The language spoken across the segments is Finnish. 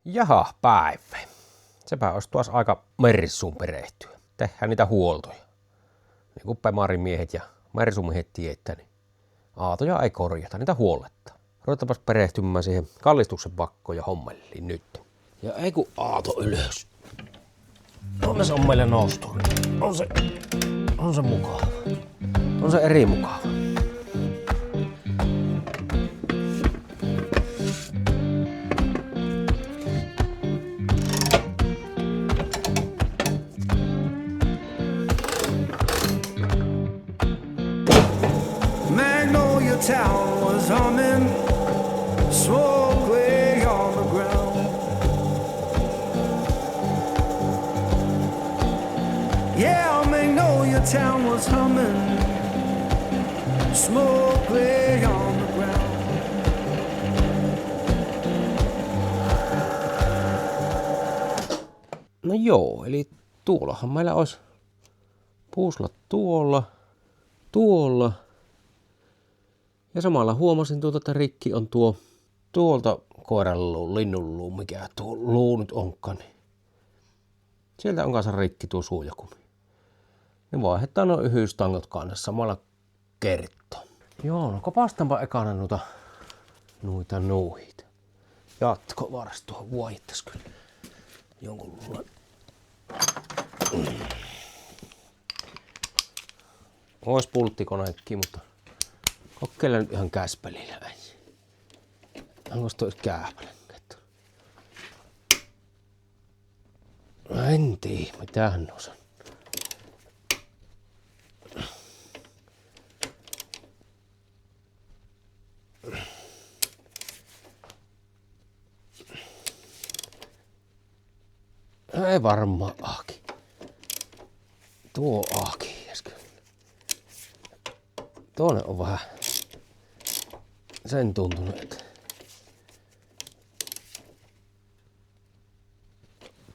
Jaha, päivä. Sepä olisi tuossa aika Mersuun perehtyä. Tehdään niitä huoltoja. Niin kuin Pemarimiehet ja Mersumiehet tietää, niin aatoja ei korjata, niitä huollettaa. Ruvetaanpas perehtymään siihen kallistuksen pakkoon ja hommeliin nyt. Ja ei kun aato ylös. Onnes on meille nousturi. On se mukava. On se eri mukava. Magnolia town was humming, smoke lay on the ground. Yeah, Magnolia town was humming, smoke lay on the ground. No joo, eli tuollahan meillä olisi puuslat tuolla. Ja samalla huomasin että rikki on tuolta koiranluun, linnunluun, mikä tuo luu nyt onkaan. Niin sieltä on kanssa rikki tuo suojakumi. Ne vaihdetaan nuo yhyystangot kanssa samalla kertoo. Joo, no kopastanpa ekana noita. Jatkovaras tuohon vuoittais kyllä jonkunlainen. Ois pulttikoneetkin, mutta kokeile nyt ihan käspälillä ensin. Onko toi kääpälä? En tiedä, mitä hän osaa. Ei varmaan ahki. Tuo ahki äsken. Tuonne on vähän sen tuntunut, että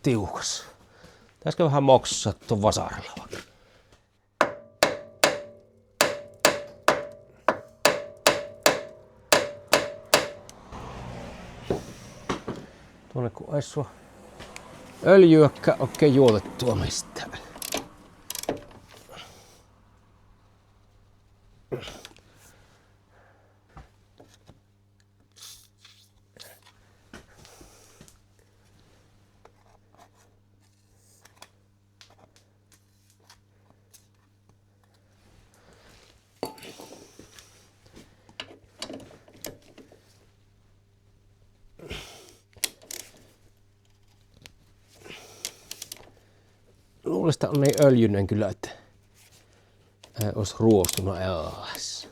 tiukas. Pitäisikö vähän moksaa tuon vasaralla vaikka? Tuonne kun ei sua öljyäkään oikein juotettua mistään. Luulen, että on niin öljyinen kyllä, että ei olisi ruostunut elässä.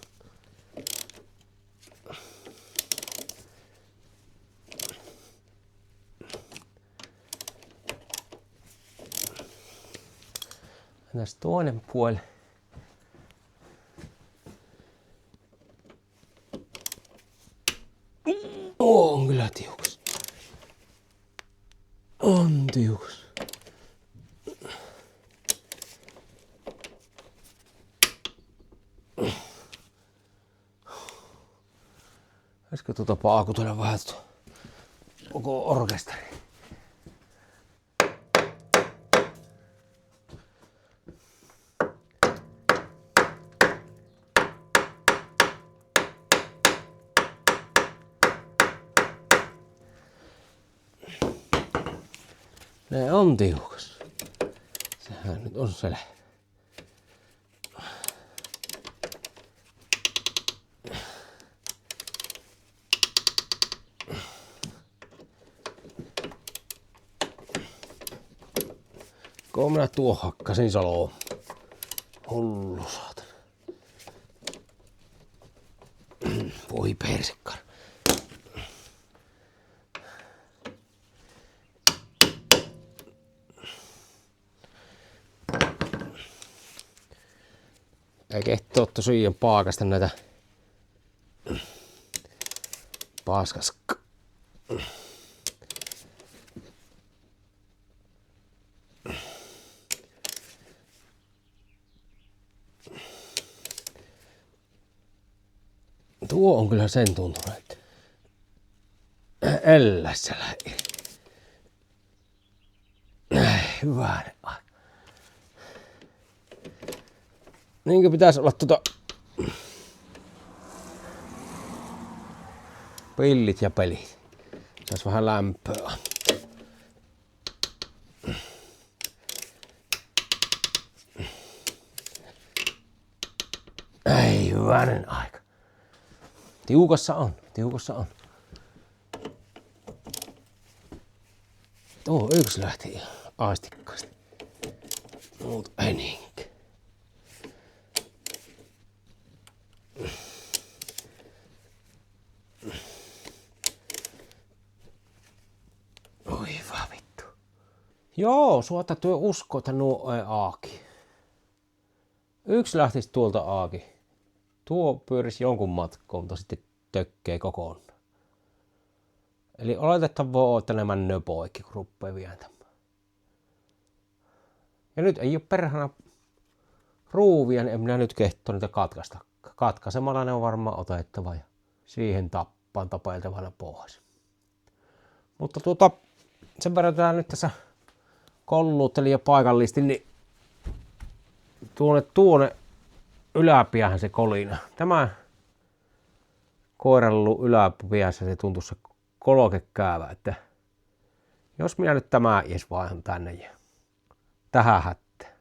Entäs toinen puoli? On kyllä tiukas. On tiukas. Olisiko tuota paakutella vähän koko orkesteri? Ne on tiukas. Sehän nyt on selvä. Kun minä tuo hakkasin saloon. Hullu saatana. Voi persikkar. Ei kehto tosiaan paakasta näitä paskas. Tuo on kyllä sen tuntunut, että ellässä lähi. Hyvänen aika. Niinkö pitäisi olla pillit ja pelit. Saisi vähän lämpöä. Ei hyvänen aika. Tiukassa on. Tuo yksi lähti ihan aistikkaasti. Mut ei niinkään. Oi vaan vittu. Joo, suota työ usko, että nuo ei aaki. Yksi lähtisi tuolta aaki. Tuo pyörisi jonkun matkoon, mutta sitten tökkee kokonaan. Eli oletettavaa on, että nämä nöpoikki, kun ruppee vientämään. Ja nyt ei ole perhana ruuvia, niin en minä nyt kehto niitä katkaista. Katkaisemalla ne on varmaan otettava ja siihen tapailtavana pois. Mutta sen verran tää nyt tässä kolluutteli ja paikallisesti, niin tuonne yläpiähän se kolina. Tämä koirallu yläpiässä se tuntuu se kolokekäävä, että jos minä nyt tämä edes vaihan tänne ja tähän hätteen.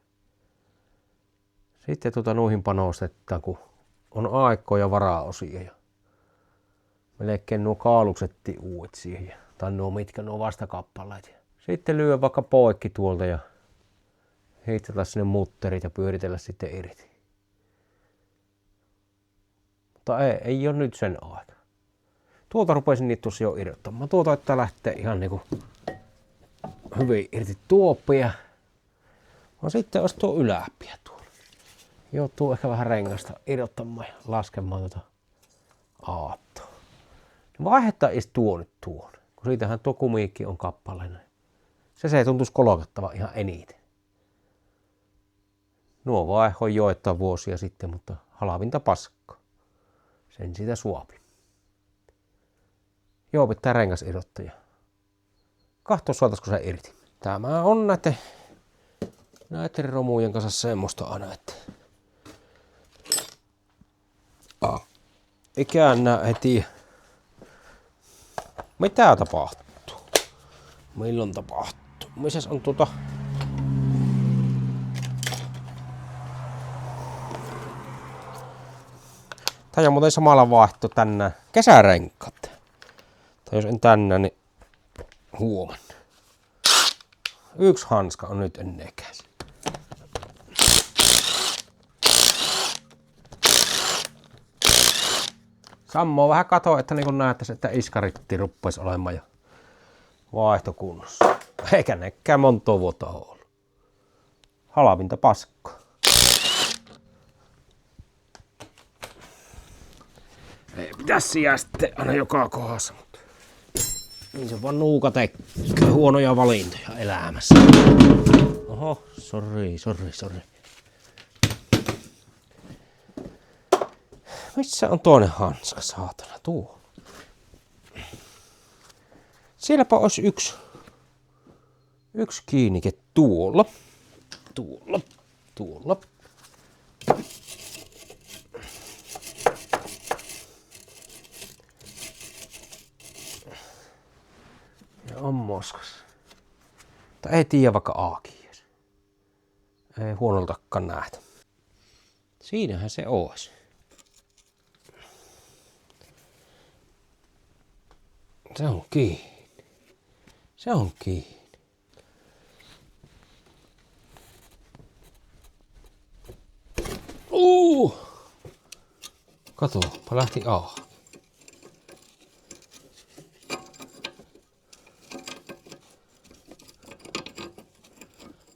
Sitten noihin panostetaan, kun on aikoja varaosia ja melkein nuo kaaluksettiin uudet siihen. Tai nuo vastakappaleet. Sitten lyö vaikka poikki tuolta ja heittää sinne mutterit ja pyöritellä sitten irti. Mutta ei ole nyt sen aika. Tuolta rupesin niitä tosi jo irrottamaan. Tuolta että lähtee ihan niinku hyvin irti tuoppia. No sitten olisi tuo yläpiä tuolla. Joutuu ehkä vähän rengasta irrottamaan ja laskemaan tuota aattoa. Vaihdetaan edes tuo nyt tuon. Kun siitähän tuo kumiikki on kappaleena. Se tuntuisi kolokattava ihan eniten. Nuo vaihoin joettaa vuosia sitten, mutta halvinta paskaa. Sen siitä suopi. Joo, pitää rengas irrottaja. Katso saataisiko se irti. Tämä on näiden romujen kanssa semmoista aina, että ikään nää heti. Mitä tapahtuu? Milloin tapahtuu? Missäs on Tää on muuten samalla vaihto tänään kesärenkaat. Tai jos en tänään, niin huomenna. Yksi hanska on nyt ennekäs. Sammo vähän katoo, että niin näettäisiin, että iskaritti ruppaisi olemaan ja vaihtokunnossa. Eikä nekään monta vuotta ollut. Halvinta paskaa. Ei pitäisi sijaa sitten aina joka kohdassa, mutta niin se vaan nuuka tekee huonoja valintoja elämässä. Oho, sori. Missä on toinen hanska, saatana, tuo? Sielläpä olisi yksi kiinnike tuolla. Ja on moskas. Tai ei tiedä vaikka aakin. Ei huonoltakaan nähdä. Siinähän se olisi. Se on kiinni. Katoppa lähti auki.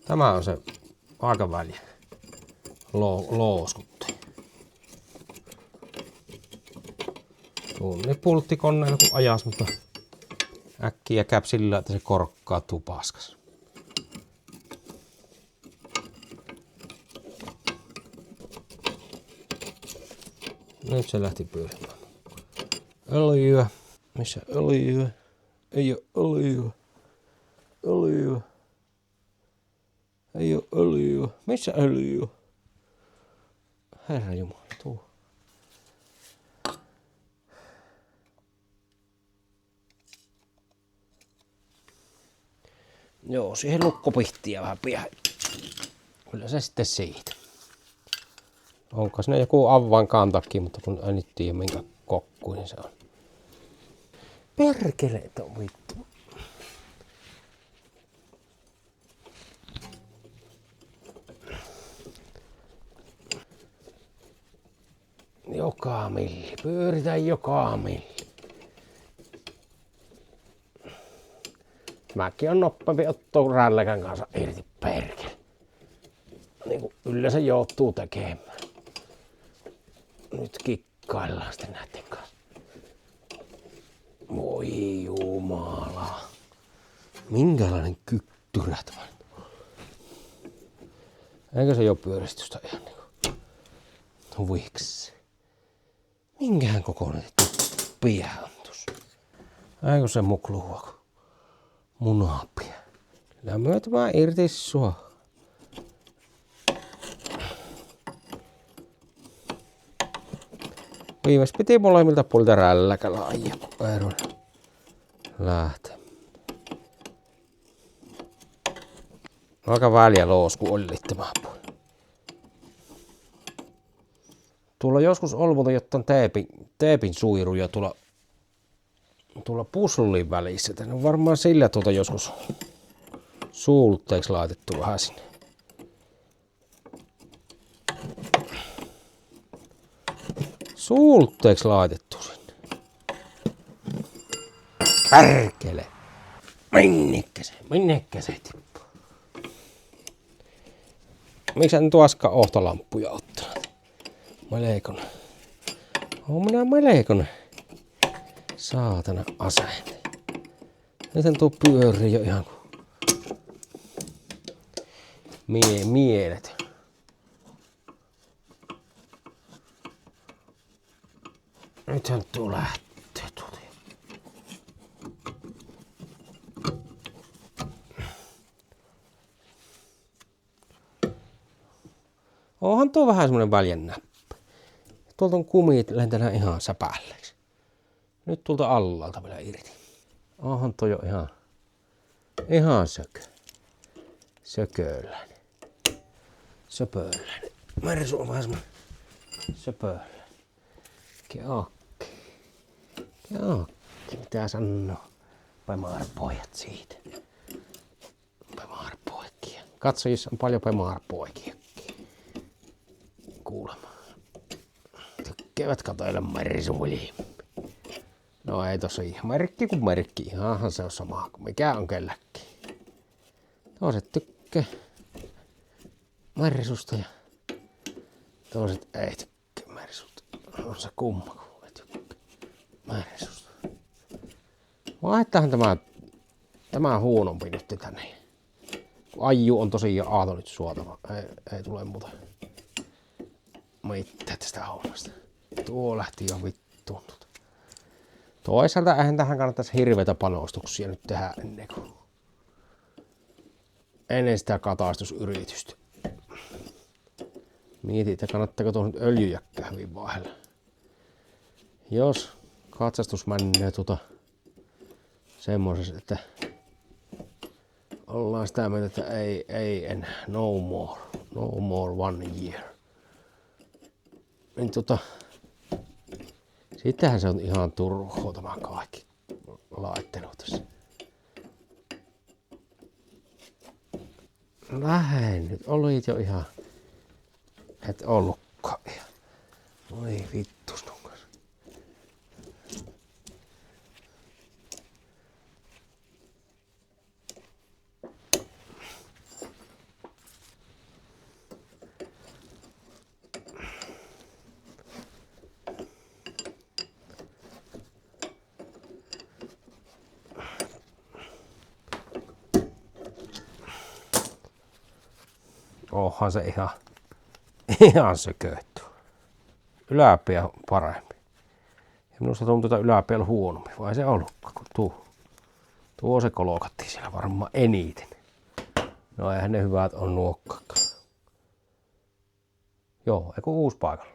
Tämä on se aika väliä. Looskutti. Tunni pulttikoneella kun ajas, mutta äkkiä käy sillä, että se korkkautuu paskas. Nyt se lähti pyörimään. Öljyä. Missä öljyä? Ei oo öljyä. Ei oo öljyä. Missä öljyä? Herra Jumala, tuu. Joo, siihen lukkopihtiä vähän pian. Kyllä se sitten siitä. Onko siinä joku avainkantakin, mutta kun en nyt tiedä minkä kokkuinen se on. Perkele, että on vittu. Joka milli. Pyöritään joka milli. Mäkin on nopeampi ottaa rälläkän kanssa irti perkele. Niin kuin yleensä joutuu tekemään. Nyt kikkaillaan sitten näiden kanssa. Voi jumala. Minkälainen kyttyrä tämä on? Eikö se jo pyöristystä ihan niinku huviksi? Minkähän kokoinen pia on tuossa? Eikö se muklua kun munapia? Kyllä myötämään irti sua. Viimeis piti molemmilta puolilta rälläkällä ajaa, kun Eeron lähtee. Aika väliä loosku oli tämä puoli. Tuolla joskus oli muuten jotain teepin suiruja tuolla puslin välissä. Tänne on varmaan sillä joskus suulutteeksi laitettu vähän sinne. Suulutteeksi laitettu sinne. Pärkele. Minnekä se tippuu? Miksi en tuoska ohtolamppuja ottanut? Meleikonen. Oon minä meleikonen. Saatana asente. Nythän tuo pyörii jo ihan kuin mielet. Nythän tuo lähtee tuolta. Onhan tuo vähän semmonen väljän näppä. Tuolta on kumit lentänyt ihan säpälleksi. Nyt tuolta allalta vielä irti. Onhan tuo jo ihan sököläinen. Söpöläinen. Mersu on vähän semmonen söpöläinen. Keokki. Mitä sanoo? Pemaarpojat siitä. Pemaarpoikia. Katsojissa on paljon pemaarpoikia. Kuulemma. Tykkäävät katoilla Mersuliin. No ei tossa ihan merkki kuin merkki. Ihanhan se on sama kuin mikä on kelläkin. Toiset tykkää Mersusta ja toiset ei tykkää Mersusta. On se kumma kun ei tykkää Mersusta. Vaihtahan tämä huonompi nyt tänne. Aiju on tosiaan aato nyt suotava. Ei tule muuta mitään tästä hommasta. Tuo lähti jo vittuun. Toisaalta eihän tähän kannattaisi hirveitä panostuksia nyt tehdä ennen sitä katastusyritystä. Mietin, että kannattaako tuohon nyt öljyjäkkää hyvin vaihdella. Jos katsastus menee semmoisessa, että ollaan sitä mieltä, että ei enää, no more 1 year. Niin sittenhän se on ihan turhaa tämä kaikki laittelu tässä. Lähen nyt, olit jo ihan, et ollutkaan ihan. Voi vittus nukas. Onhan se ihan sökötty. Yläpää on parempi. Ja minusta tuntuu, että yläpää on huonompi. Vai se ollutkaan, kun tuo se kolokattiin siellä varmaan eniten. No eihän ne hyvät on nuokkaakaan. Joo, eiku uusi paikalla.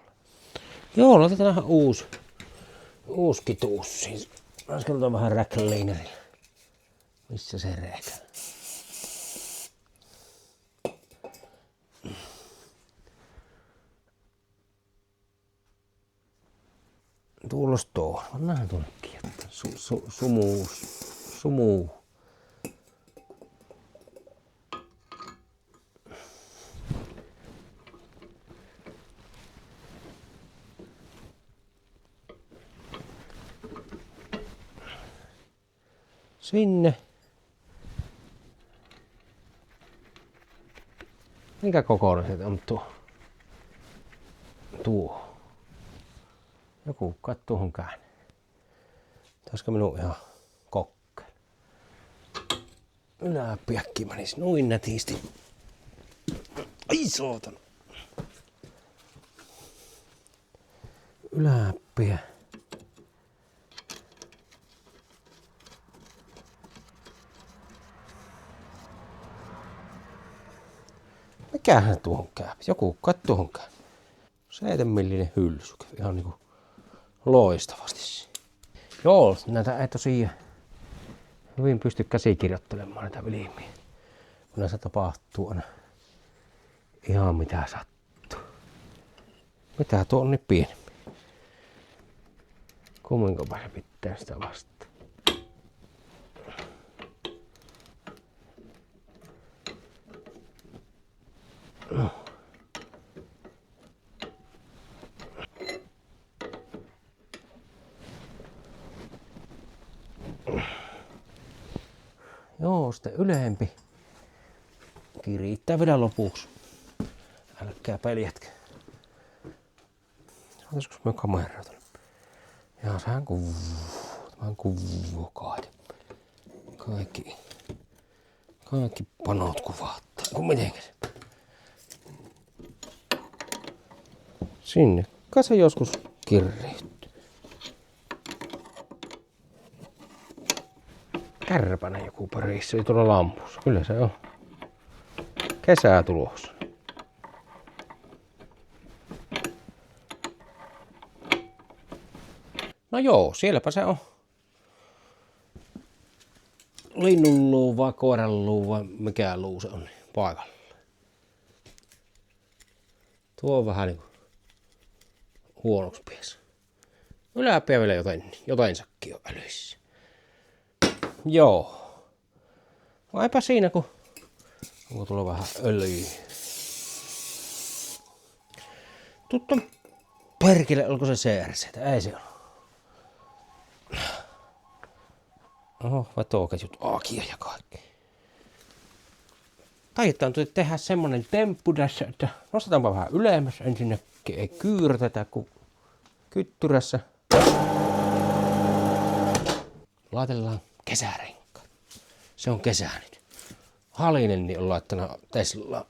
Joo, laitetaan ihan uusi kituus siis. Laskeltaan vähän räkliinerillä. Missä se reikä? Tuulos tuo. Nähdään tuonnekin. Sumuu. Sinne. Minkä kokoinen se on tuo? Tuo. Joku kattuuhun käänne. Taisko minun ihan kokkeen? Yläpiäkki menis noin nätisti. Ai saatana. Yläpiä. Mikähän tuohon käy? Joku kattuuhun käy. 7 millinen hylsy. Ihan niinku loistavasti. Joo, näitä ei tosiaan hyvin pysty käsikirjoittelemaan näitä vilmiä. Kun näissä tapahtuu aina ihan mitä sattuu. Mitä tuo on niin pienempi? Kumminkopa se pitää sitä vastaan. No. Joo, sitten ylempi. Kiriittää vielä lopuksi. Älkää peljätkö. Olisiko me kameraa tuonne? Jaa, sehän kuvuu. Tämähän kuvuu kai. Kaikki panot kuvattaa. Kun mitenkä se? Sinne. Kai se joskus kirriittyy. Kärpänen joku parissa, ei tuolla lampussa. Kyllä se on. Kesää tulossa. No joo, sielläpä se on. Linnunluu vai koiranluu vai mikä luu se on paikalla. Tuo on vähän niinku huonoksi pies. Yläpää vielä jotainsakin on älyssä. Joo. No eipä siinä kun onko tulla vähän öljyä. Tuttu perkele, olko se CRC? Ei se ole. Oho, vetoketjut, aakia ja kaikki. Taitaan tehdä semmonen temppu tässä, että nostetaanpa vähän ylemmäs. Ensinnäkin ei kyyrtetä kuin kyttyrässä. Laitellaan kesärenkaat. Se on kesä nyt. Halinen niin on laittanut Tesla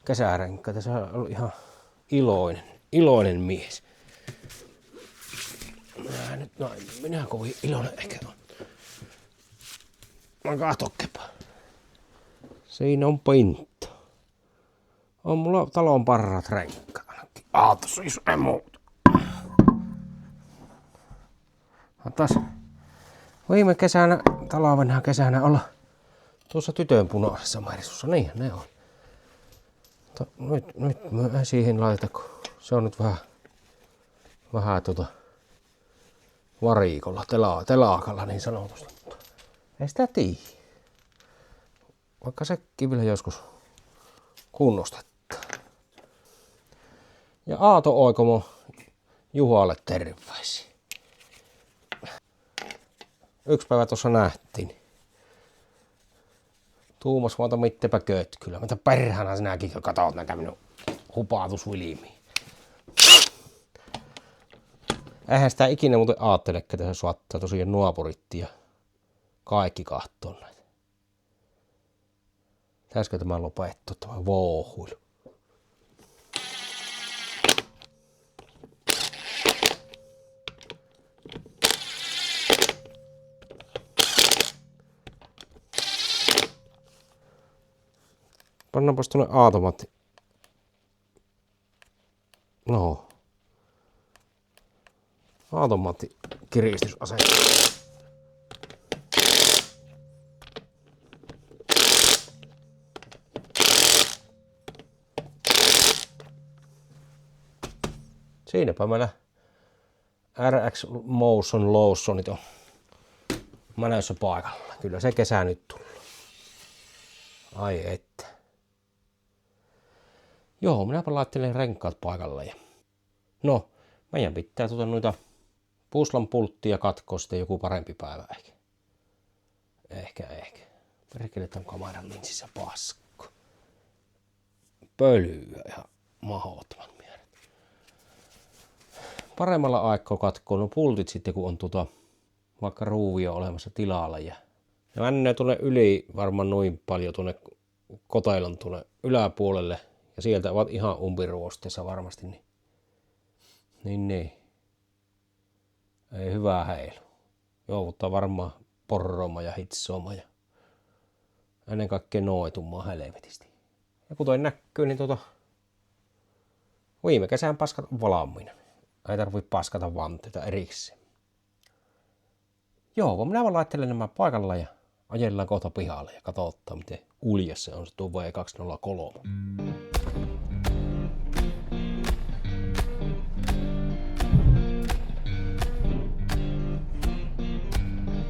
kesärenkaita. Se on ollut ihan iloinen mies. Minä kovin iloinen ehkä on. Mä katokkepa. Siinä on pinta. On mulla talon parhaat renkaat ainakin. Tossa on iso muuta. Taas viime kesänä, talvena kesänä olla tuossa tytön punaisessa Mersussa. Niin ne on. Nyt mä siihen laita, kun se on nyt vähän varikolla, telakalla niin sanotusti. Ei sitä tiedä. Vaikka sekin vielä joskus kunnostettaa. Ja Aato Oikomo Juhalle terveisiä. Yksi päivä tuossa nähtiin. Tuumas vaan mittepä kötkylä. Mitä perhana sinäkin katot näitä minun hupaatusvilimiä. Eihän sitä ikinä muuten aattele, että se suottaa tosiaan nuopuritti ja kaikki kahtoo näitä. Pitäisikö tämä lopettua, tämä vouhuilu? Pannaanpas tuonne automaatti. No. Automaatti kiristysasento. Siinäpä meillä RX Motion Lawsonit on menossa paikalla. Kyllä se kesä nyt tullut. Ai että. Joo, minäpä laittelen renkaat paikalle. Ja... No, meidän pitää noita puslan pulttia katkoa sitten joku parempi päivä ehkä. Ehkä. Perkele tämän kameran linssissä paskko. Pölyä ihan mahdottoman määrät. Paremmalla aikaa katkoa no pultit sitten, kun on vaikka ruuvia olemassa tilalla. Ja mennään tuonne yli varmaan noin paljon tuonne kotelon tuonne yläpuolelle. Ja sieltä ovat ihan umpiruosteessa varmasti. Niin. Ei hyvää heilu. Jouduttaa varmaan porroamaan ja hitsoomaan ja ennen kaikkea noitumaan helvetisti. Ja kuten näkyy, niin viime kesän paskat on valmiina. Ei tarvitse paskata vanteita erikseen. Joo, minä vaan laittelen nämä paikalla ja ajellaan kohta pihalle ja katsotaan, miten uljas se on se tuo V203.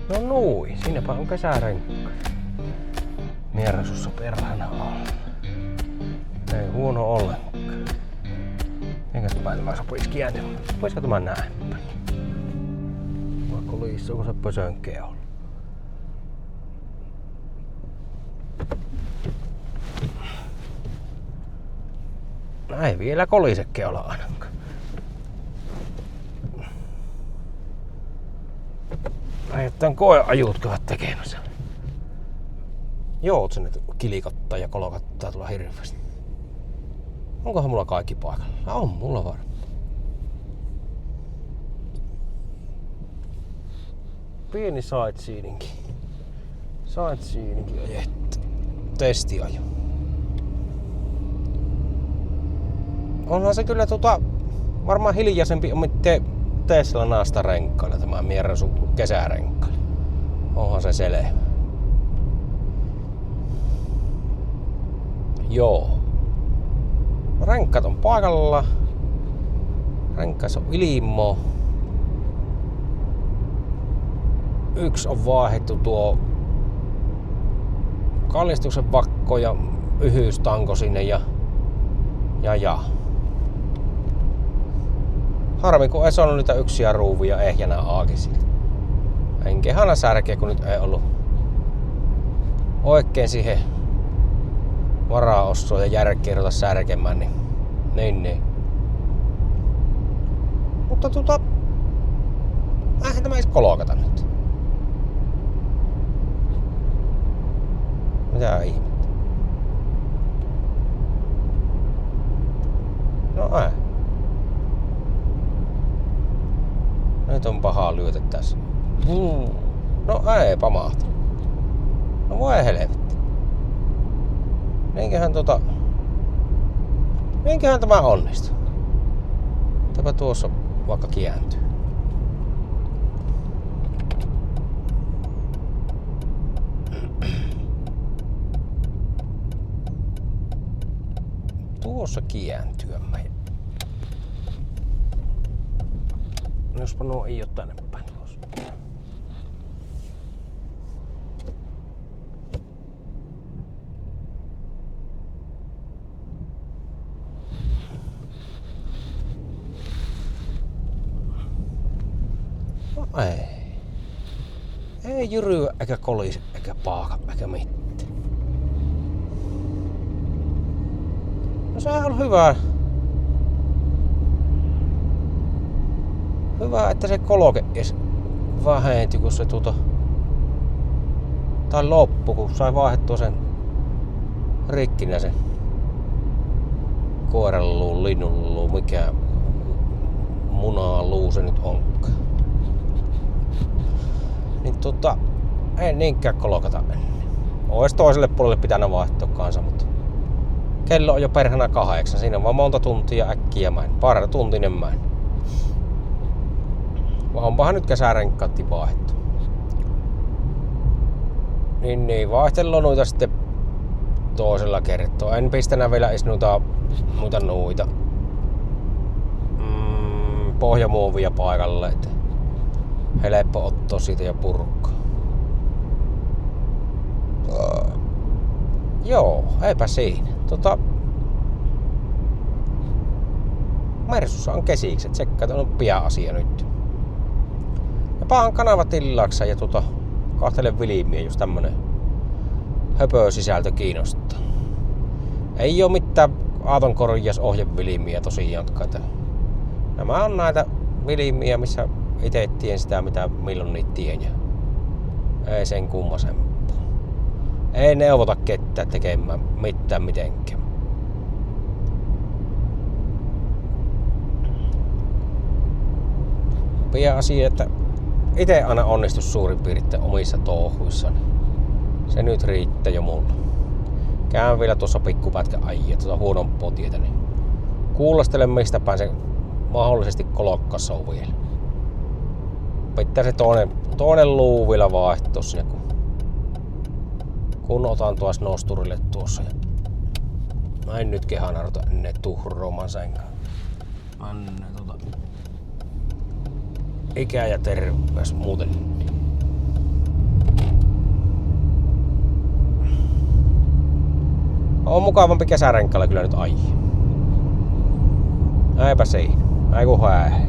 No nui, siinäpä on kesärenkka. Mierasussa perhana alla. Ei huono ollenkaan. Enkä tämä sopisi kääntymään. Voisiko tämä näin? Vaikka liissuu, kun se pösönkee on. No ei vielä kolise keola ainakaan. Aiotaan koeajut käyvät tekemässä. Joo, se nyt kilikottaa ja kolokottaa tulla hirveästi. Onkohan mulla kaikki paikalla? On mulla varmaan. Pieni sightseeingkin. Sightseeingkin ajettu. Testiajo. Onhan se kyllä varmaan hiljaisempi on Tesla naasta renkkailla tämä Mierrasu kesärenkkailla. Onhan se selvä. Joo. Renkkat on paikalla. Renkkas on ilmo. Yksi on vaihdettu tuo kallistuksen vakko ja yhyystanko sinne ja. Harmi kun ei saanut niitä yksiä ruuvia ehjänä aakisille. Enkehana särkeä kun nyt ei ollut oikein siihen varaossoa ja järkeä ruveta särkemään, niin. Mutta eihän tämä edes kolokata nyt. Mitä ihmettä? No ei. Nyt on pahaa lyötä tässä. No ei pamahta. No voi helvetti. Minkähän tämä onnistuu? Tämä tuossa vaikka kiäntyy. Tuossa kiäntyä meidän. Jospa nuo ei oo tänne päin tulossa. No ei. Ei jyryä eikä kolise eikä paaka eikä mitään. No sehän on hyvä. Hyvä, että se koloke edes vähentyi, kun se tai loppu, kun sai vaihdettua sen rikkinäisen koiranluun, linnunluun, mikä munaluu se nyt onkaan. Niin ei niinkään kolokata ennen. Ois toiselle puolelle pitänyt vaihtaa kanssa, mutta kello on jo perhana 8. Siinä on vaan monta tuntia äkkiä mäin. Paratuntinen mäin. Vaan onpahan nyt kesärenkaatti vaihtu. Niin, vaihtelua noita sitten toisella kertaa. En pistänä vielä edes noita pohjamuovia paikalle. Et helppo ottaa siitä ja purkkaa. Joo, eipä siinä. Mersussa on kesikset, tsekkaa, on pian asia nyt. Ja pahan kanavatilaksa ja kahtelen vilimiä, jos tämmönen höpö-sisältö kiinnostaa. Ei oo mitään aatonkorjausohjevilimiä tosiaan. Nämä on näitä vilimiä, missä ite tien sitä, milloin niitä tien. Ja ei sen kummasempaa. Ei neuvota ketään tekemään mitään mitenkään. Pian asia, että ite aina onnistu suurin piirtein omissa touhuissani. Se nyt riittää jo mulla. Käyn vielä tuossa pikkupätkän ajia huonompaa tietä, niin kuulostelen mistä päin se mahdollisesti kolokkassa on vielä. Pitää se toinen luu vielä vaihtaa sinne, kun otan tuossa nosturille tuossa. Mä en nyt kehan arvota ennen tuhroamaan senkaan. Anne ikä ja terveys muuten. On mukavampi kesärenkaalla kyllä nyt ajia. Eipä siinä. Ei kun hää.